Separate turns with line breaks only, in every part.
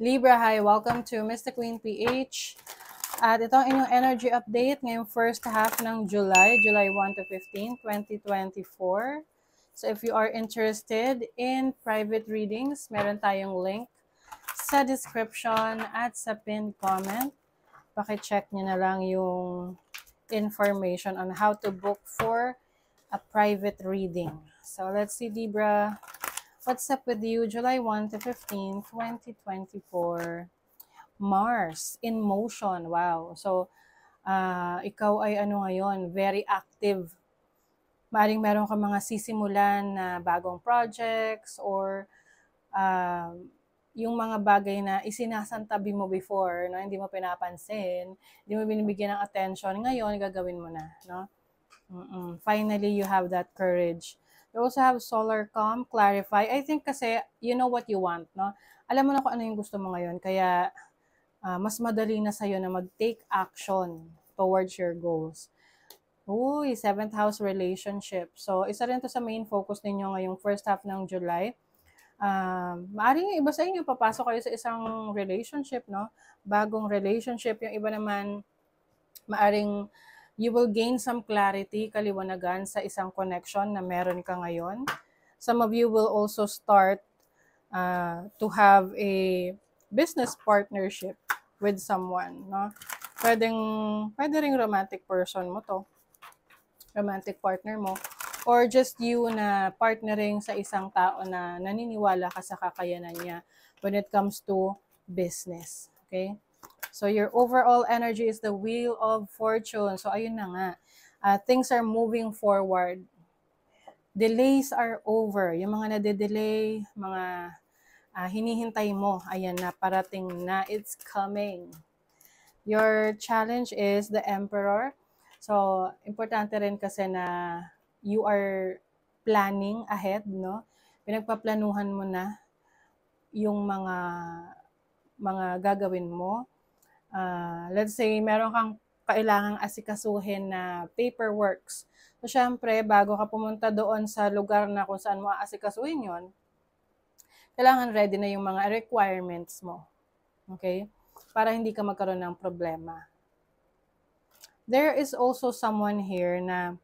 Libra, hi! Welcome to Mr. Queen PH. At ito ang inyong energy update ngayong first half ng July 1 to 15, 2024. So if you are interested in private readings, meron tayong link sa description at sa pinned comment. Paki-check nyo na lang yung information on how to book for a private reading. So let's see, Libra. What's up with you? July 1 to 15, 2024. Mars in motion. Wow. So, ikaw ay ano ngayon, very active. Maaring meron ka mga sisimulan na bagong projects or yung mga bagay na isinasantabi mo before, no? Hindi mo pinapansin, hindi mo binibigyan ng attention. Ngayon, gagawin mo na, no? Finally, you have that courage. You also have solar calm, clarify. I think kasi you know what you want, no? Alam mo na kung ano yung gusto mo ngayon, kaya mas madali na sa'yo na mag-take action towards your goals. Uy, 7th house relationship. So, isa rin to sa main focus ninyo ngayong first half ng July. Maaring yung iba sa inyo, papasok kayo sa isang relationship, no? Bagong relationship. Yung iba naman, maaring you will gain some clarity, kaliwanagan sa isang connection na meron ka ngayon. Some of you will also start to have a business partnership with someone, no? Pwede ring romantic person mo to, romantic partner mo, or just you na partnering sa isang tao na naniniwala ka sa kakayanan niya when it comes to business, okay? So your overall energy is the Wheel of Fortune. So ayun na nga, things are moving forward. Delays are over. Yung mga nade-delay, mga hinihintay mo, ayan na, parating na, it's coming. Your challenge is the Emperor. So importante rin kasi na you are planning ahead, no? Pinagpaplanuhan mo na yung mga gagawin mo. Let's say, meron kang kailangang asikasuhin na paperworks. So, syempre, bago ka pumunta doon sa lugar na kung saan mo aasikasuhin yon, kailangan ready na yung mga requirements mo. Okay? Para hindi ka magkaroon ng problema. There is also someone here na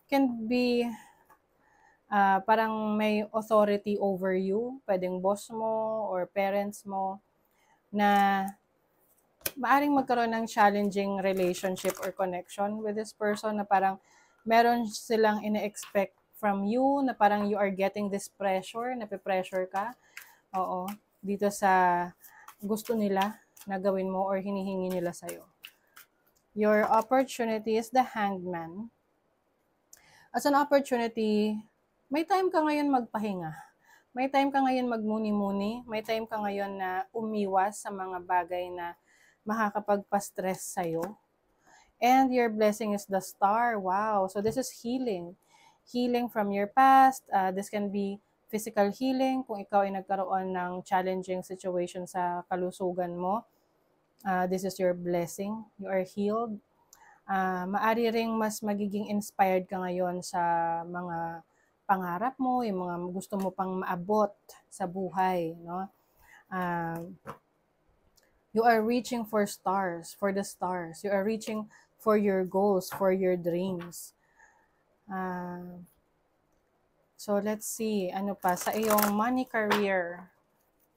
can be parang may authority over you. Pwedeng boss mo or parents mo na maaring magkaroon ng challenging relationship or connection with this person na parang meron silang ine-expect from you na parang you are getting this pressure, nape-pressure ka. Oo, dito sa gusto nila na gawin mo or hinihingi nila sa'yo. Your opportunity is the Hangman. As an opportunity, may time ka ngayon magpahinga. May time ka ngayon magmuni-muni. May time ka ngayon na umiwas sa mga bagay na makakapagpa-stress sa'yo. And your blessing is the Star. Wow. So this is healing. Healing from your past. This can be physical healing. Kung ikaw ay nagkaroon ng challenging situation sa kalusugan mo, this is your blessing. You are healed. Maari ring mas magiging inspired ka ngayon sa mga pangarap mo, yung mga gusto mo pang maabot sa buhay, no? You are reaching for stars, for the stars. You are reaching for your goals, for your dreams. So let's see, ano pa sa iyong money, career,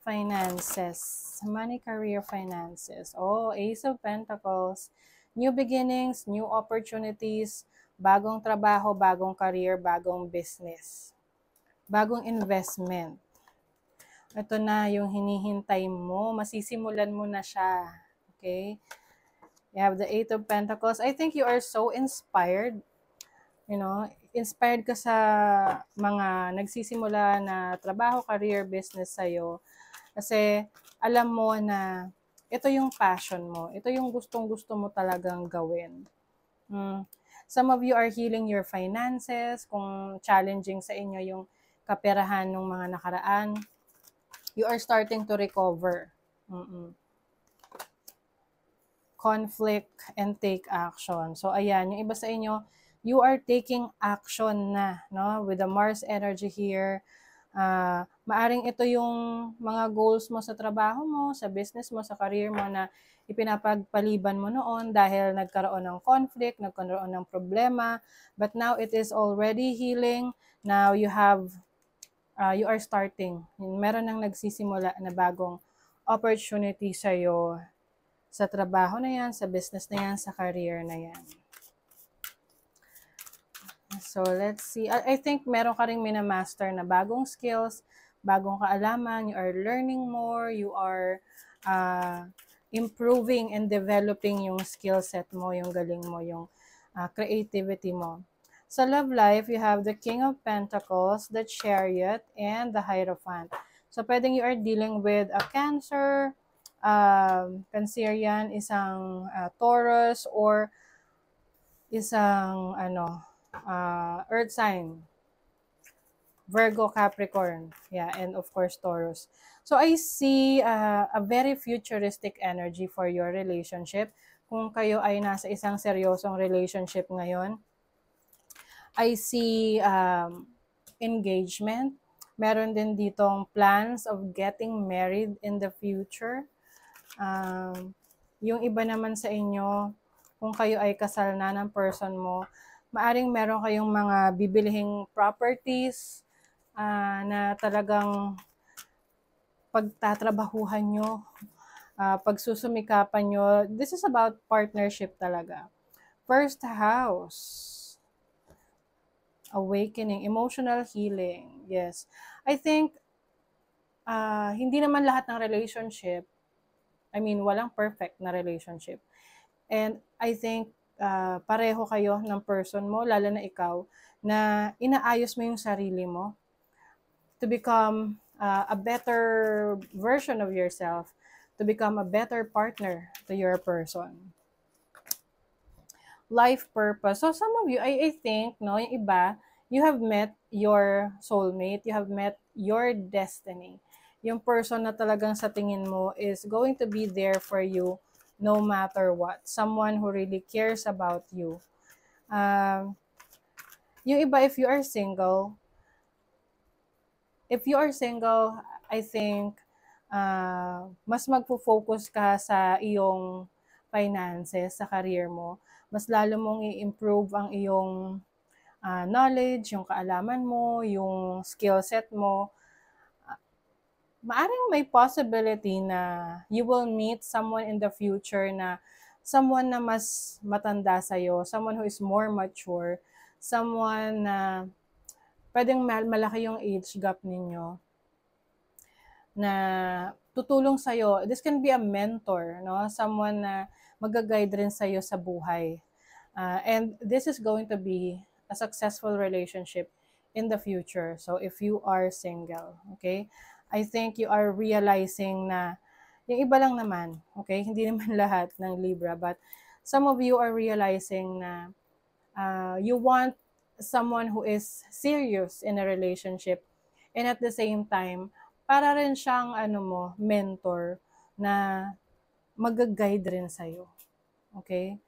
finances. Money, career, finances. Oh, Ace of Pentacles. New beginnings, new opportunities, bagong trabaho, bagong career, bagong business, bagong investment. Ito na yung hinihintay mo. Masisimulan mo na siya. Okay? You have the Eight of Pentacles. I think you are so inspired. You know, inspired ka sa mga nagsisimula na trabaho, career, business sa'yo. Kasi alam mo na ito yung passion mo. Ito yung gustong-gusto mo talagang gawin. Some of you are healing your finances. Kung challenging sa inyo yung kaperahan ng mga nakaraan, you are starting to recover. Conflict and take action. So, ayan, yung iba sa inyo, you are taking action na, no? With the Mars energy here, Maaring ito yung mga goals mo sa trabaho mo, sa business mo, sa career mo na ipinapagpaliban mo noon dahil nagkaroon ng conflict, nagkaroon ng problema, but now it is already healing. Now you are starting. Meron nang nagsisimula na bagong opportunity sa'yo sa trabaho na yan, sa business na yan, sa career na yan. So, let's see. I think meron ka rin minamaster na bagong skills, bagong kaalaman, you are learning more, you are improving and developing yung skill set mo, yung galing mo, yung creativity mo. Sa love life, you have the King of Pentacles, the Chariot, and the Hierophant. So, pwedeng you are dealing with a Cancer, Cancerian, isang Taurus, or isang Earth sign, Virgo, Capricorn, yeah, and of course Taurus. So I see a very futuristic energy for your relationship. Kung kayo ay nasa isang seryosong relationship ngayon, I see engagement. Meron din ditong plans of getting married in the future. Yung iba naman sa inyo, kung kayo ay kasal na ng person mo, maaring meron kayong mga bibilihing properties na talagang pagtatrabahuhan nyo, pagsusumikapan nyo. This is about partnership talaga. First house, awakening, emotional healing. Yes. I think hindi naman lahat ng relationship, walang perfect na relationship. And I think pareho kayo ng person mo, lalo na ikaw, na inaayos mo yung sarili mo to become a better version of yourself, to become a better partner to your person. Life purpose. So some of you, I think, no, yung iba, you have met your soulmate, you have met your destiny. Yung person na talagang sa tingin mo is going to be there for you no matter what. Someone who really cares about you. Yung iba, if you are single, I think mas magpo-focus ka sa iyong finances, sa career mo. Mas lalo mong i-improve ang iyong knowledge, yung kaalaman mo, yung skill set mo. Maaring may possibility na you will meet someone in the future na someone na mas matanda sa'yo, someone who is more mature, someone na pwedeng malaki yung age gap ninyo, na tutulong sa'yo. This can be a mentor, no? Someone na mag-guide rin sa'yo sa buhay. And this is going to be a successful relationship in the future. So if you are single, okay? I think you are realizing na yung iba lang naman, okay? Hindi naman lahat ng Libra, but some of you are realizing na you want someone who is serious in a relationship, and at the same time, para rin siyang mentor na mag-guide rin sa'yo. Okay?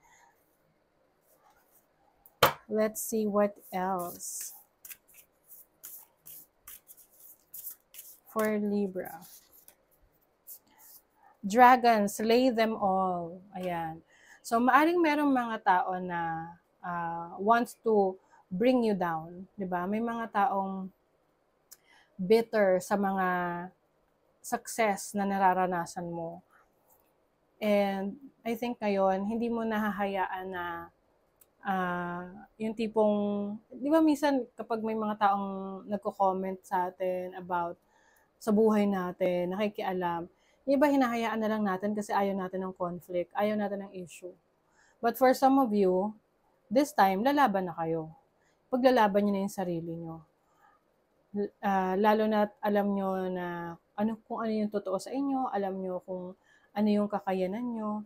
Let's see what else. For Libra. Dragon, slay them all. Ayan. So, maaring merong mga tao na wants to bring you down. Diba? May mga taong bitter sa mga success na nararanasan mo. And I think ngayon, hindi mo nahahayaan na yung tipong, di ba minsan kapag may mga taong nagko-comment sa atin about sa buhay natin, nakikialam, yung iba hinahayaan na lang natin kasi ayaw natin ng conflict, ayaw natin ng issue. But for some of you, this time, lalaban na kayo. Paglalaban nyo na yung sarili nyo. Lalo na alam nyo na kung ano yung totoo sa inyo, alam nyo kung ano yung kakayanan nyo.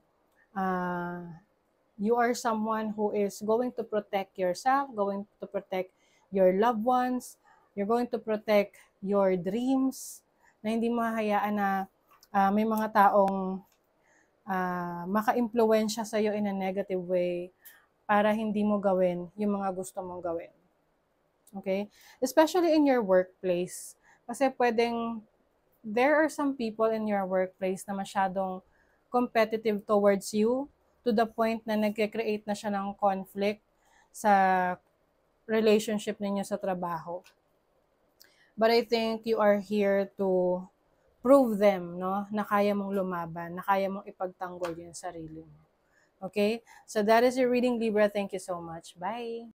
You are someone who is going to protect yourself, going to protect your loved ones, you're going to protect your dreams, na hindi mo hahayaan na may mga taong maka-impluwensya sa'yo in a negative way para hindi mo gawin yung mga gusto mong gawin. Okay? Especially in your workplace. Kasi there are some people in your workplace na masyadong competitive towards you to the point na nagke-create na siya ng conflict sa relationship ninyo sa trabaho. But I think you are here to prove them, no, na kaya mong lumaban, na kaya mong ipagtanggol yung sarili mo. Okay? So that is your reading, Libra. Thank you so much. Bye!